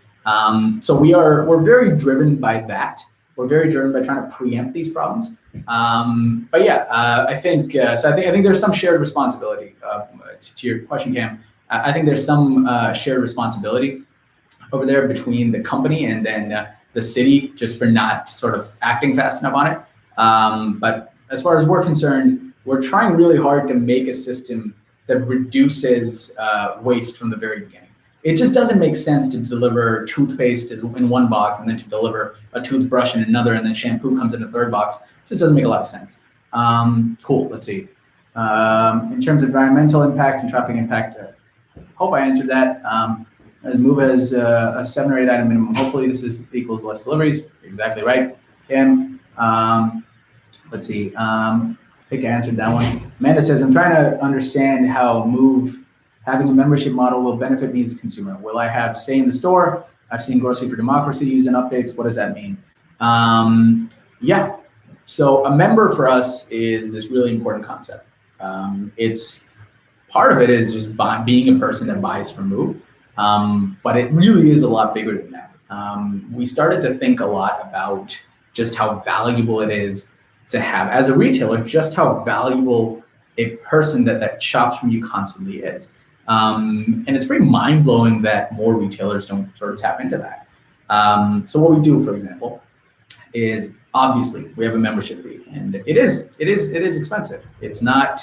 Speaker 1: So we're very driven by that. We're very driven by trying to preempt these problems. But yeah, I think there's some shared responsibility. To your question, Cam, I think there's some shared responsibility over there between the company and then the city, just for not sort of acting fast enough on it. But as far as we're concerned, we're trying really hard to make a system that reduces waste from the very beginning. It just doesn't make sense to deliver toothpaste in one box and then to deliver a toothbrush in another, and then shampoo comes in a third box. It just doesn't make a lot of sense. Cool, let's see. In terms of environmental impact and traffic impact, hope I answered that. Move as a 7 or 8 item minimum. Hopefully this equals less deliveries. Exactly right, Kim. Let's see. I think I answered that one. Amanda says, I'm trying to understand how Move having a membership model will benefit me as a consumer. Will I have say in the store? I've seen Grocery for Democracy using updates. What does that mean? Yeah. So a member for us is this really important concept. It's part of it is just being a person that buys from Move, but it really is a lot bigger than that. We started to think a lot about just how valuable it is to have, as a retailer, just how valuable a person that shops from you constantly is. And it's pretty mind-blowing that more retailers don't sort of tap into that. So what we do, for example, is obviously we have a membership fee, and it is expensive. It's not.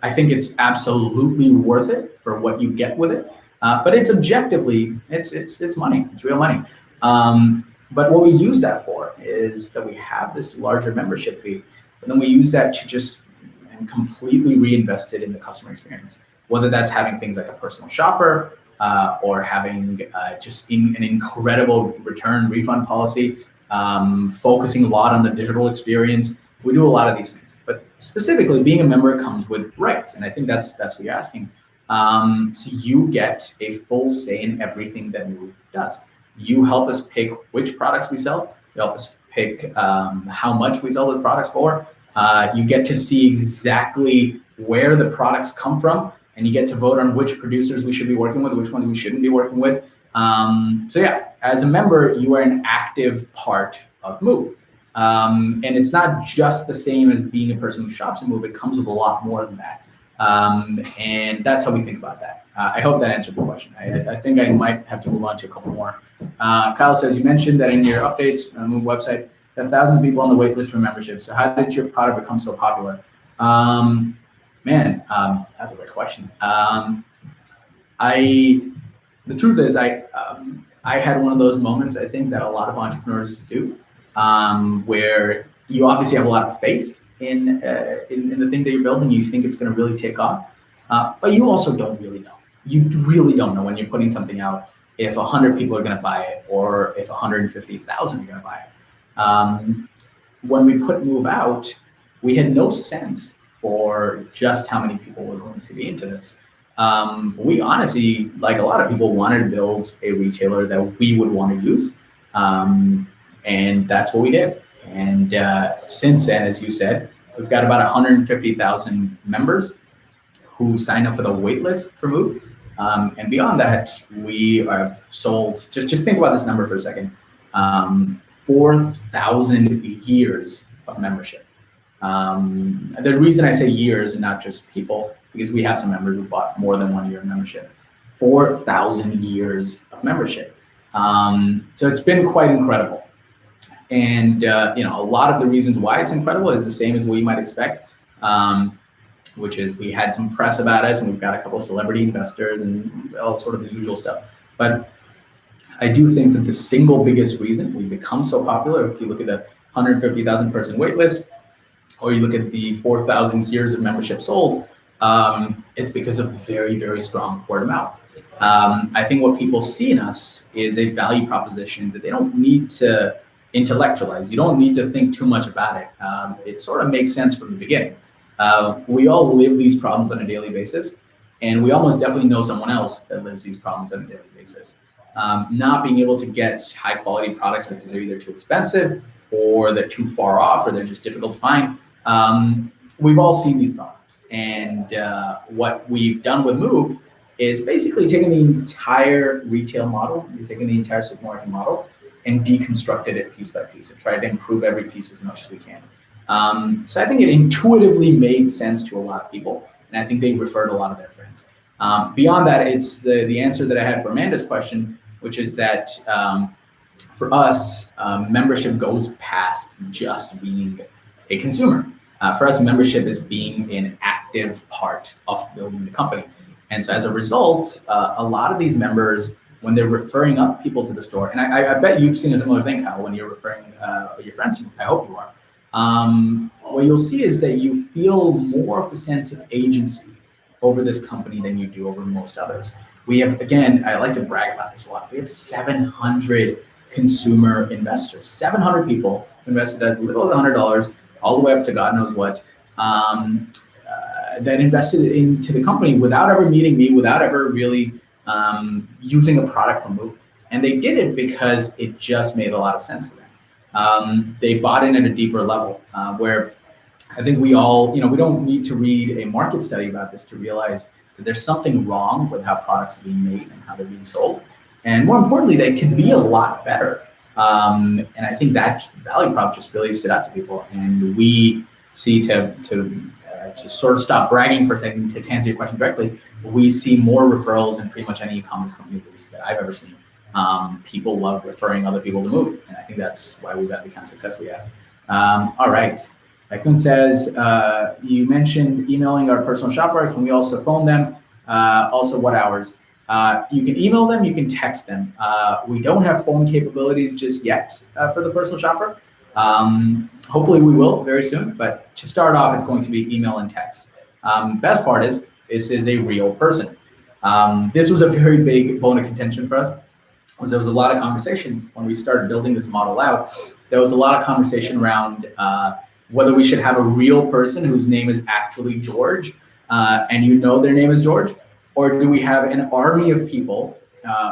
Speaker 1: I think it's absolutely worth it for what you get with it, but it's objectively it's money. It's real money. But what we use that for is that we have this larger membership fee, and then we use that to just completely reinvest it in the customer experience. Whether that's having things like a personal shopper, or having just an incredible return refund policy, focusing a lot on the digital experience. We do a lot of these things, but specifically being a member comes with rights. And I think that's what you're asking. So you get a full say in everything that Move does. You help us pick which products we sell. You help us pick how much we sell those products for. You get to see exactly where the products come from, and you get to vote on which producers we should be working with, which ones we shouldn't be working with. So yeah, as a member, you are an active part of Move. And it's not just the same as being a person who shops in Move. It comes with a lot more than that. And that's how we think about that. I hope that answered the question. I think I might have to move on to a couple more. Kyle says, you mentioned that in your updates on the Move website, there are thousands of people on the wait list for membership. So how did your product become so popular? That's a great question. The truth is, I had one of those moments, I think, that a lot of entrepreneurs do, where you obviously have a lot of faith in the thing that you're building. You think it's going to really take off, but you also don't really know. You really don't know when you're putting something out if 100 people are going to buy it or if 150,000 are going to buy it. When we put Move out, we had no sense for just how many people were going to be into this. We honestly, like a lot of people, wanted to build a retailer that we would want to use. And that's what we did. And since then, as you said, we've got about 150,000 members who signed up for the wait list for Move. And beyond that, we have sold, just think about this number for a second, 4,000 years of membership. The reason I say years and not just people, because we have some members who bought more than 1 year of membership. 4,000 years of membership. So it's been quite incredible. And a lot of the reasons why it's incredible is the same as we might expect, which is we had some press about us, and we've got a couple of celebrity investors and all sort of the usual stuff. But I do think that the single biggest reason we've become so popular, if you look at the 150,000 person wait list, or you look at the 4,000 years of membership sold, it's because of very, very strong word of mouth. I think what people see in us is a value proposition that they don't need to intellectualize. You don't need to think too much about it. It sort of makes sense from the beginning. We all live these problems on a daily basis, and we almost definitely know someone else that lives these problems on a daily basis. Not being able to get high quality products because they're either too expensive or they're too far off or they're just difficult to find. We've all seen these problems. And what we've done with Move is basically taking the entire retail model, taking the entire supermarket model, and deconstructed it piece by piece and tried to improve every piece as much as we can. So I think it intuitively made sense to a lot of people, and I think they referred a lot of their friends. Beyond that, it's the answer that I had for Amanda's question, which is that for us, membership goes past just being a consumer. For us, membership is being an active part of building the company. And so as a result, a lot of these members, when they're referring up people to the store, and I bet you've seen a similar thing, Kyle, when you're referring your friends, I hope you are. What you'll see is that you feel more of a sense of agency over this company than you do over most others. We have, again, I like to brag about this a lot. We have 700 consumer investors, 700 people invested as little as $100, all the way up to God knows what, that invested into the company without ever meeting me, without ever really using a product from Move. And they did it because it just made a lot of sense to them. They bought in at a deeper level, where I think we all, we don't need to read a market study about this to realize that there's something wrong with how products are being made and how they're being sold. And more importantly, they can be a lot better. And I think that value prop just really stood out to people. And we see to just sort of stop bragging for a second, to answer your question directly, we see more referrals in pretty much any e-commerce company that I've ever seen. People love referring other people to move, and I think that's why we've had the kind of success we have. All right. Tycoon says, you mentioned emailing our personal shopper. Can we also phone them? Also, what hours? You can email them, you can text them. We don't have phone capabilities just yet for the personal shopper. Hopefully we will very soon, but to start off, it's going to be email and text. Best part is, this is a real person. This was a very big bone of contention for us, was there was a lot of conversation when we started building this model out. There was a lot of conversation around whether we should have a real person whose name is actually George, and you know their name is George, or do we have an army of people,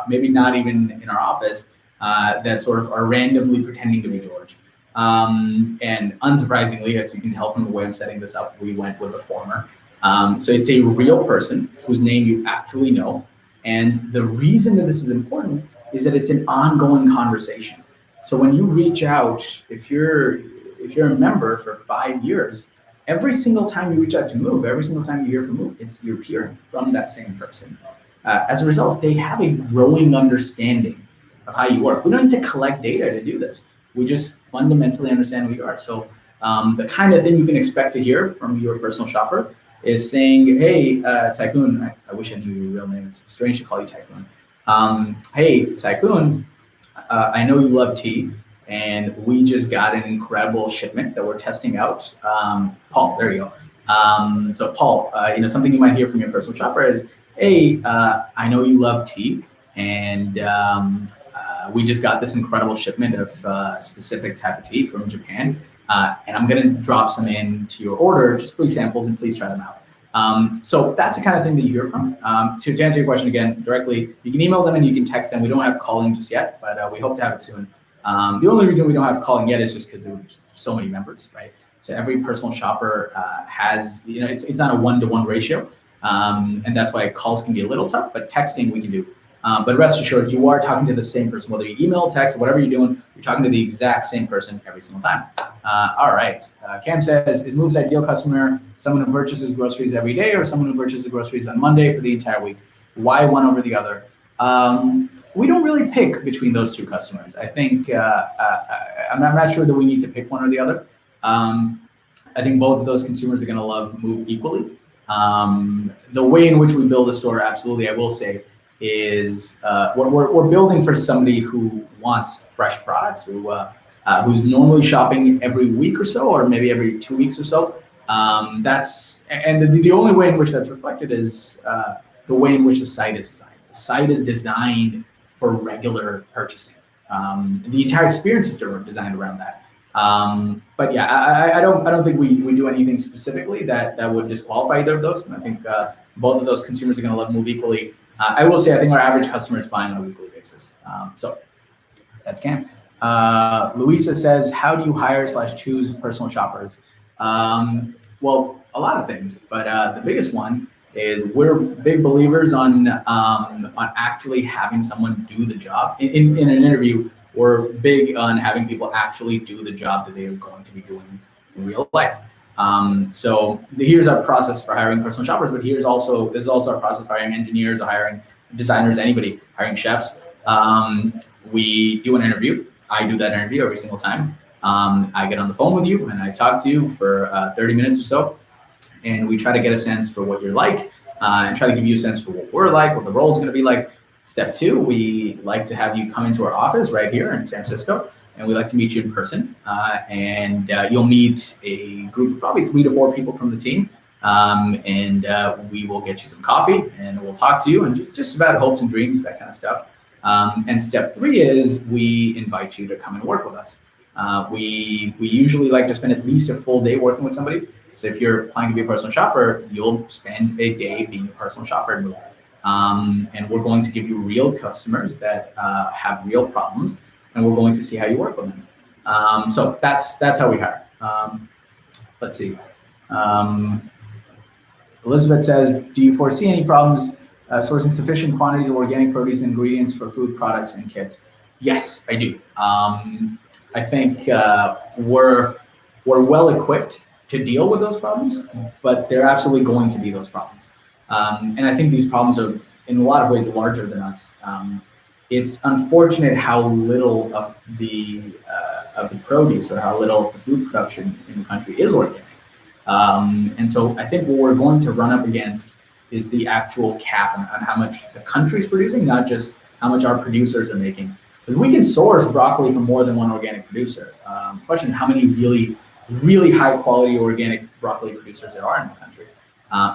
Speaker 1: maybe not even in our office, that sort of are randomly pretending to be George. And unsurprisingly, as you can tell from the way I'm setting this up, we went with the former. So it's a real person whose name you actually know. And the reason that this is important is that it's an ongoing conversation. So when you reach out, if you're a member for 5 years, every single time you reach out to Move, every single time you hear from Move, you're hearing from that same person. As a result, they have a growing understanding of how you work. We don't need to collect data to do this. We just fundamentally understand who you are. So the kind of thing you can expect to hear from your personal shopper is saying, hey, Tycoon, I wish I knew your real name. It's strange to call you Tycoon. Hey, Tycoon, I know you love tea, and we just got an incredible shipment that we're testing out. Paul, there you go. So Paul, something you might hear from your personal shopper is, hey, I know you love tea, and we just got this incredible shipment of a specific type of tea from Japan, and I'm gonna drop some into your order, just free samples, and please try them out. So that's the kind of thing that you hear from. To answer your question again directly, you can email them and you can text them. We don't have calling just yet, but we hope to have it soon. The only reason we don't have calling yet is just because there were so many members, right? So every personal shopper has, it's not a 1-to-1 ratio, and that's why calls can be a little tough, but texting we can do. But rest assured, you are talking to the same person, whether you email, text, whatever you're doing, you're talking to the exact same person every single time. All right, Cam says, is Move's ideal customer someone who purchases groceries every day or someone who purchases groceries on Monday for the entire week? Why one over the other? We don't really pick between those two customers. I think, I'm not sure that we need to pick one or the other. I think both of those consumers are gonna love Move equally. The way in which we build a store, absolutely, I will say, is we're building for somebody who wants fresh products, who's normally shopping every week or so, or maybe every 2 weeks or so. The only way in which that's reflected is the way in which the site is designed. The site is designed for regular purchasing. The entire experience is designed around that. But yeah, I don't think we do anything specifically that would disqualify either of those. And I think both of those consumers are going to love Move equally. I will say I think our average customer is buying on a weekly basis. So that's Cam. Louisa says, how do you hire/choose personal shoppers? Well, a lot of things, but the biggest one is we're big believers on actually having someone do the job. In an interview, we're big on having people actually do the job that they are going to be doing in real life. So here's our process for hiring personal shoppers, but this is also our process for hiring engineers, or hiring designers, anybody, hiring chefs. We do an interview. I do that interview every single time. I get on the phone with you and I talk to you for 30 minutes or so, and we try to get a sense for what you're like, and try to give you a sense for what we're like, what the role is going to be like. Step 2, we like to have you come into our office right here in San Francisco, and we like to meet you in person. And you'll meet a group of probably 3 to 4 people from the team, and we will get you some coffee, and we'll talk to you and just about hopes and dreams, that kind of stuff. And step 3 is we invite you to come and work with us. We usually like to spend at least a full day working with somebody. So if you're planning to be a personal shopper, you'll spend a day being a personal shopper at Move. And we're going to give you real customers that have real problems, and we're going to see how you work with them. So that's how we hire. Let's see. Elizabeth says, do you foresee any problems sourcing sufficient quantities of organic produce and ingredients for food products and kits? Yes, I do. I think we're well equipped to deal with those problems, but they're absolutely going to be those problems. And I think these problems are, in a lot of ways, larger than us. It's unfortunate how little of the produce or how little of the food production in the country is organic. And so I think what we're going to run up against is the actual cap on how much the country's producing, not just how much our producers are making. Because we can source broccoli from more than one organic producer. Question is how many really high quality organic broccoli producers there are in the country.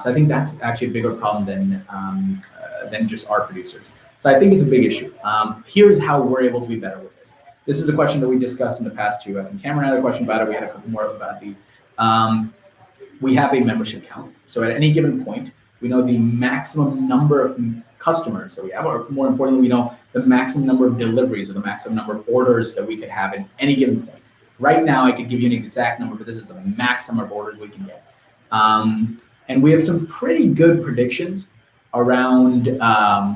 Speaker 1: So I think that's actually a bigger problem than just our producers. So I think it's a big issue. Here's how we're able to be better with this. This is a question that we discussed in the past too. I think Cameron had a question about it. We had a couple more about these. We have a membership count. So at any given point, we know the maximum number of customers that we have, or more importantly, we know the maximum number of deliveries or the maximum number of orders that we could have at any given point. Right now, I could give you an exact number, but this is the maximum of orders we can get. And we have some pretty good predictions around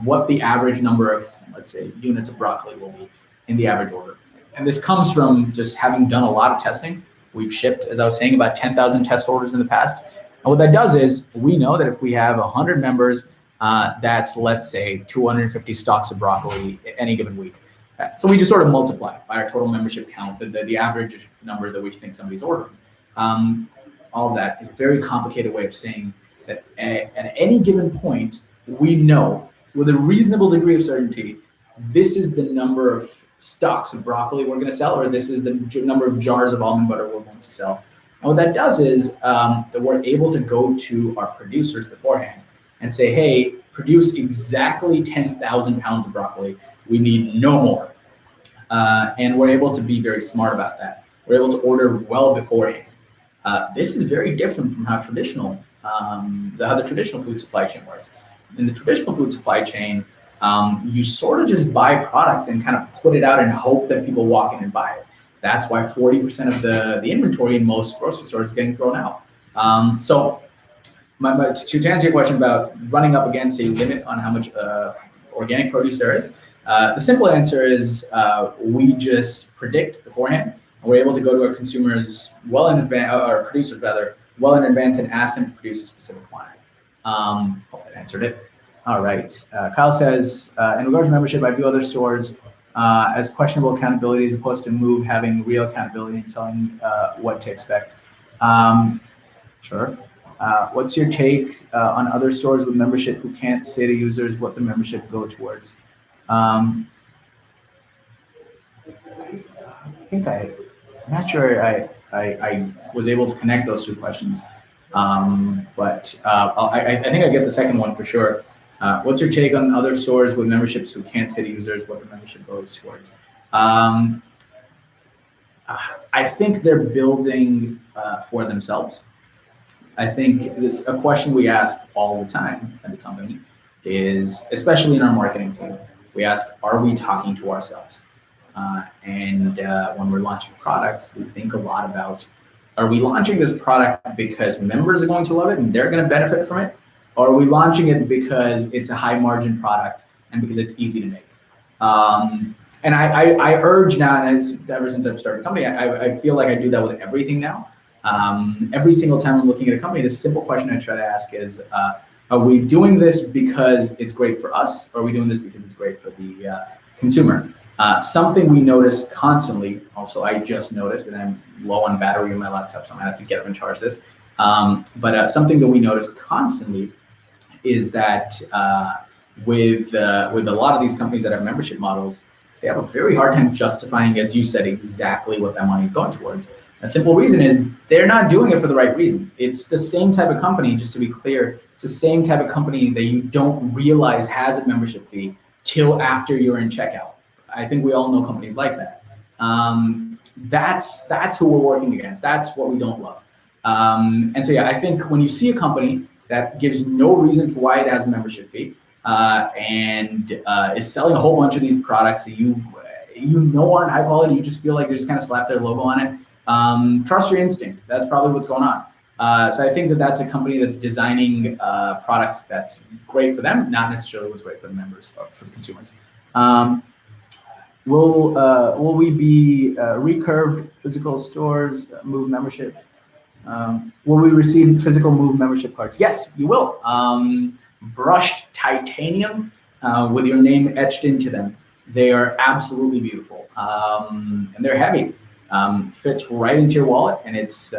Speaker 1: what the average number of, let's say, units of broccoli will be in the average order. And this comes from just having done a lot of testing. We've shipped, as I was saying, about 10,000 test orders in the past. And what that does is we know that if we have 100 members, that's, let's say, 250 stalks of broccoli any given week. So we just sort of multiply by our total membership count, the average number that we think somebody's ordering. All of that is a very complicated way of saying that at any given point, we know with a reasonable degree of certainty, this is the number of stalks of broccoli we're going to sell, or this is the number of jars of almond butter we're going to sell. And what that does is that we're able to go to our producers beforehand and say, hey, produce exactly 10,000 pounds of broccoli. We need no more. And we're able to be very smart about that. We're able to order well beforehand. This is very different from how the traditional food supply chain works. In the traditional food supply chain, you sort of just buy product and kind of put it out and hope that people walk in and buy it. That's why 40% of the inventory in most grocery stores is getting thrown out. So to answer your question about running up against a limit on how much organic produce there is, the simple answer is we just predict beforehand. And we're able to go to our consumers well in advance, or producers rather, well in advance, and ask them to produce a specific quantity. Hope that answered it. All right. Kyle says, in regards to membership, I view other stores as questionable accountability as opposed to Move having real accountability and telling what to expect. Sure. What's your take on other stores with membership who can't say to users what the membership go towards? I'm not sure I was able to connect those two questions, but I think I get the second one for sure. What's your take on other stores with memberships who can't say to users what the membership goes towards? I think they're building for themselves. I think this a question we ask all the time at the company is, especially in our marketing team, we ask, are we talking to ourselves? And when we're launching products, we think a lot about, are we launching this product because members are going to love it and they're going to benefit from it? Or are we launching it because it's a high margin product and because it's easy to make? And I urge now, and it's ever since I've started a company, I feel like I do that with everything now. Every single time I'm looking at a company, the simple question I try to ask is, are we doing this because it's great for us? Or are we doing this because it's great for the consumer? Something we notice constantly, also I just noticed, and I'm low on battery in my laptop, so I'm gonna have to get up and charge this. But something that we notice constantly is that with a lot of these companies that have membership models, they have a very hard time justifying, as you said, exactly what that money is going towards. A simple reason is they're not doing it for the right reason. It's the same type of company, just to be clear, it's the same type of company that you don't realize has a membership fee till after you're in checkout. I think we all know companies like that. That's who we're working against. That's what we don't love. And so yeah, I think when you see a company that gives no reason for why it has a membership fee and is selling a whole bunch of these products that you know aren't high quality, you just feel like they just kind of slapped their logo on it. Trust your instinct. That's probably what's going on. So I think that that's a company that's designing products that's great for them, not necessarily what's great for the members or for the consumers. Will we be recurved physical stores, Move membership? Will we receive physical Move membership cards? Yes, you will. Brushed titanium with your name etched into them. They are absolutely beautiful, and they're heavy. Fits right into your wallet, and it's.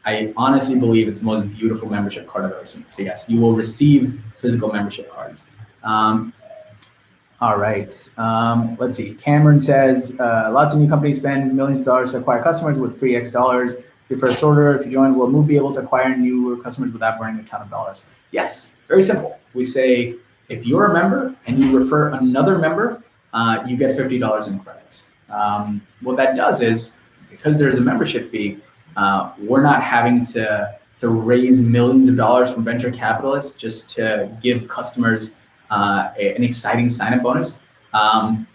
Speaker 1: I honestly believe it's the most beautiful membership card I've ever seen. So yes, you will receive physical membership cards. All right. Let's see. Cameron says, lots of new companies spend millions of dollars to acquire customers with free X dollars. If you first order, if you join, will Move be able to acquire new customers without burning a ton of dollars? Yes, very simple. We say, if you're a member and you refer another member, you get $50 in credits. What that does is, because there's a membership fee, we're not having to raise millions of dollars from venture capitalists just to give customers an exciting sign-up bonus. And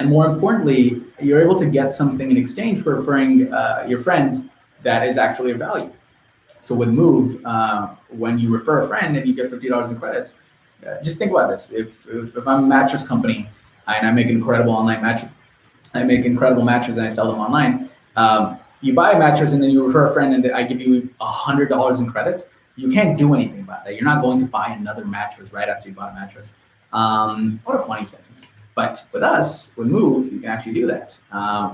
Speaker 1: more importantly, you're able to get something in exchange for referring your friends that is actually of value. So with Move, when you refer a friend and you get $50 in credits, just think about this. If I'm a mattress company and I make an incredible online mattress, I make incredible mattresses and I sell them online, you buy a mattress and then you refer a friend and I give you $100 in credits, you can't do anything about that. You're not going to buy another mattress right after you bought a mattress. What a funny sentence. But with us, with Move, you can actually do that.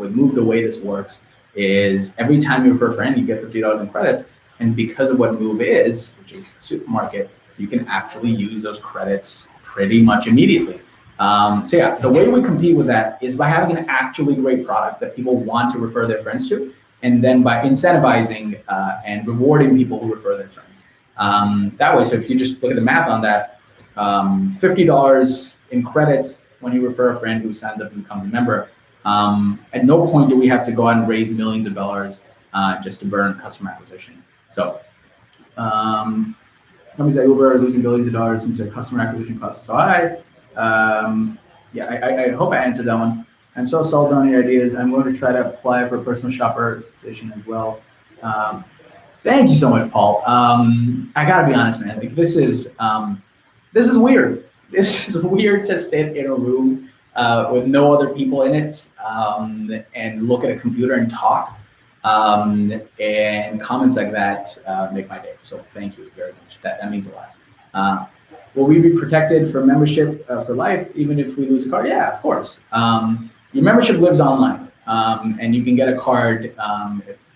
Speaker 1: With Move, the way this works is every time you refer a friend, you get $50 in credits. And because of what Move is, which is a supermarket, you can actually use those credits pretty much immediately. So yeah, the way we compete with that is by having an actually great product that people want to refer their friends to, and then by incentivizing and rewarding people who refer their friends. That way, so if you just look at the math on that, $50 in credits when you refer a friend who signs up and becomes a member. At no point do we have to go out and raise millions of dollars just to burn customer acquisition. So companies like Uber are losing billions of dollars since their customer acquisition costs are so high. Yeah, I hope I answered that one. I'm so sold on your ideas. I'm going to try to apply for a personal shopper position as well. Thank you so much, Paul. I gotta be honest, man. Like this is weird. This is weird to sit in a room with no other people in it and look at a computer and talk. And comments like that make my day. So thank you very much. That means a lot. Will we be protected for membership for life, even if we lose a card? Yeah, of course. Your membership lives online, and you can get a card.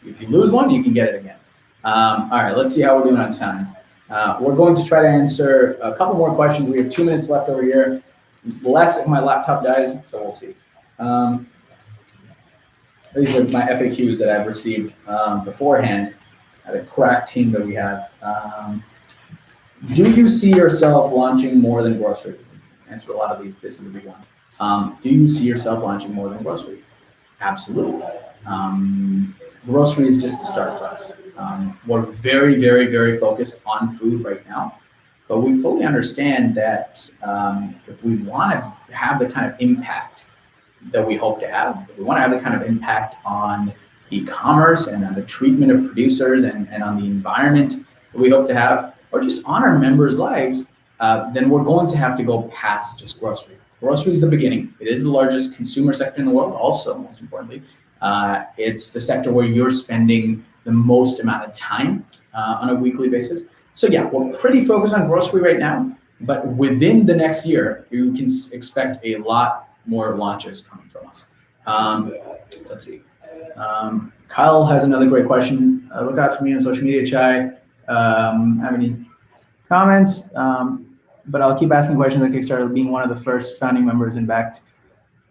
Speaker 1: If you lose one, you can get it again. All right, let's see how we're doing on time. We're going to try to answer a couple more questions. We have 2 minutes left over here. Less if my laptop dies, so we'll see. These are my FAQs that I've received beforehand at the crack team that we have. Do you see yourself launching more than grocery? Answer a lot of these. This is a big one. Do you see yourself launching more than grocery? Absolutely. Grocery is just the start for us. We're very, very, very focused on food right now, but we fully understand that if we want to have the kind of impact that we hope to have, if we want to have the kind of impact on e-commerce and on the treatment of producers and on the environment that we hope to have, or just on our members' lives, then we're going to have to go past just grocery. Grocery is the beginning. It is the largest consumer sector in the world, also, most importantly. It's the sector where you're spending the most amount of time on a weekly basis. So yeah, we're pretty focused on grocery right now, but within the next year, you can expect a lot more launches coming from us. Let's see. Kyle has another great question. Look out for me on social media, Chai. Have any comments? But I'll keep asking questions on Kickstarter, being one of the first founding members and backed.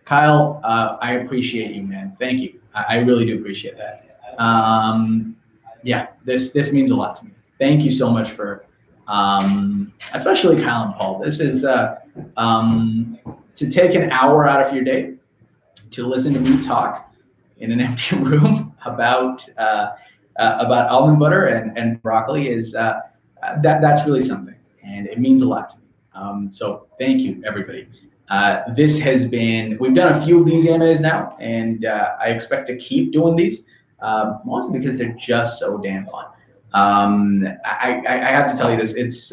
Speaker 1: Kyle, I appreciate you, man. Thank you. I really do appreciate that. Yeah, this means a lot to me. Thank you so much for, especially Kyle and Paul. This is to take an hour out of your day to listen to me talk in an empty room about almond butter and broccoli is that's really something, and it means a lot to me. So thank you, everybody. This has been, we've done a few of these AMAs now, and I expect to keep doing these, mostly because they're just so damn fun. I have to tell you this. It's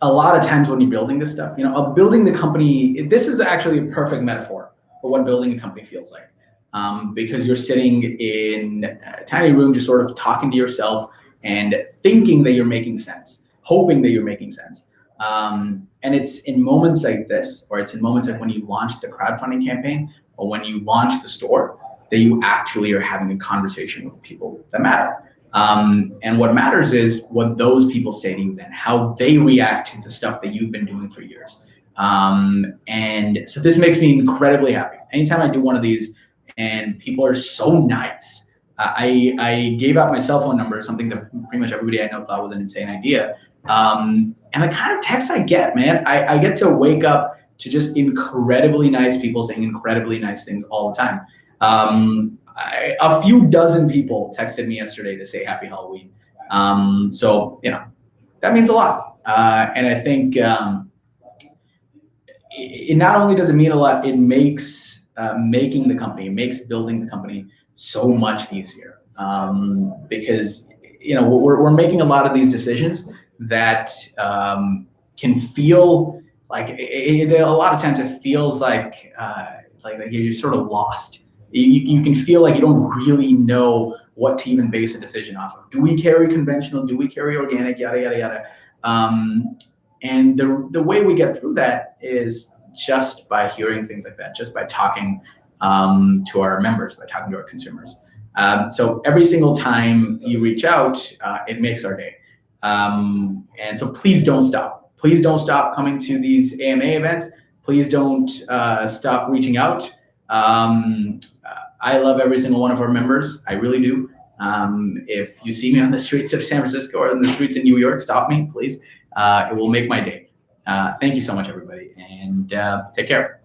Speaker 1: a lot of times when you're building this stuff, building the company, this is actually a perfect metaphor for what building a company feels like. Because you're sitting in a tiny room, just sort of talking to yourself and thinking that you're making sense, hoping that you're making sense. And it's in moments like this, or it's in moments like when you launch the crowdfunding campaign or when you launch the store, that you actually are having a conversation with people that matter. And what matters is what those people say to you then, how they react to the stuff that you've been doing for years. And so this makes me incredibly happy. Anytime I do one of these and people are so nice, I gave out my cell phone number, something that pretty much everybody I know thought was an insane idea. And the kind of texts I get, man, I get to wake up to just incredibly nice people saying incredibly nice things all the time. A few dozen people texted me yesterday to say Happy Halloween. So, that means a lot. And I think it not only does it mean a lot, it makes making the company, it makes building the company so much easier. Because, we're making a lot of these decisions that can feel like, a lot of times it feels like you're sort of lost. You can feel like you don't really know what to even base a decision off of. Do we carry conventional? Do we carry organic? Yada, yada, yada. And the way we get through that is just by hearing things like that, just by talking to our members, by talking to our consumers. So every single time you reach out, it makes our day. And so please don't stop. Please don't stop coming to these AMA events. Please don't stop reaching out. I love every single one of our members. I really do. If you see me on the streets of San Francisco or in the streets in New York, stop me, please. It will make my day. Thank you so much, everybody, and take care.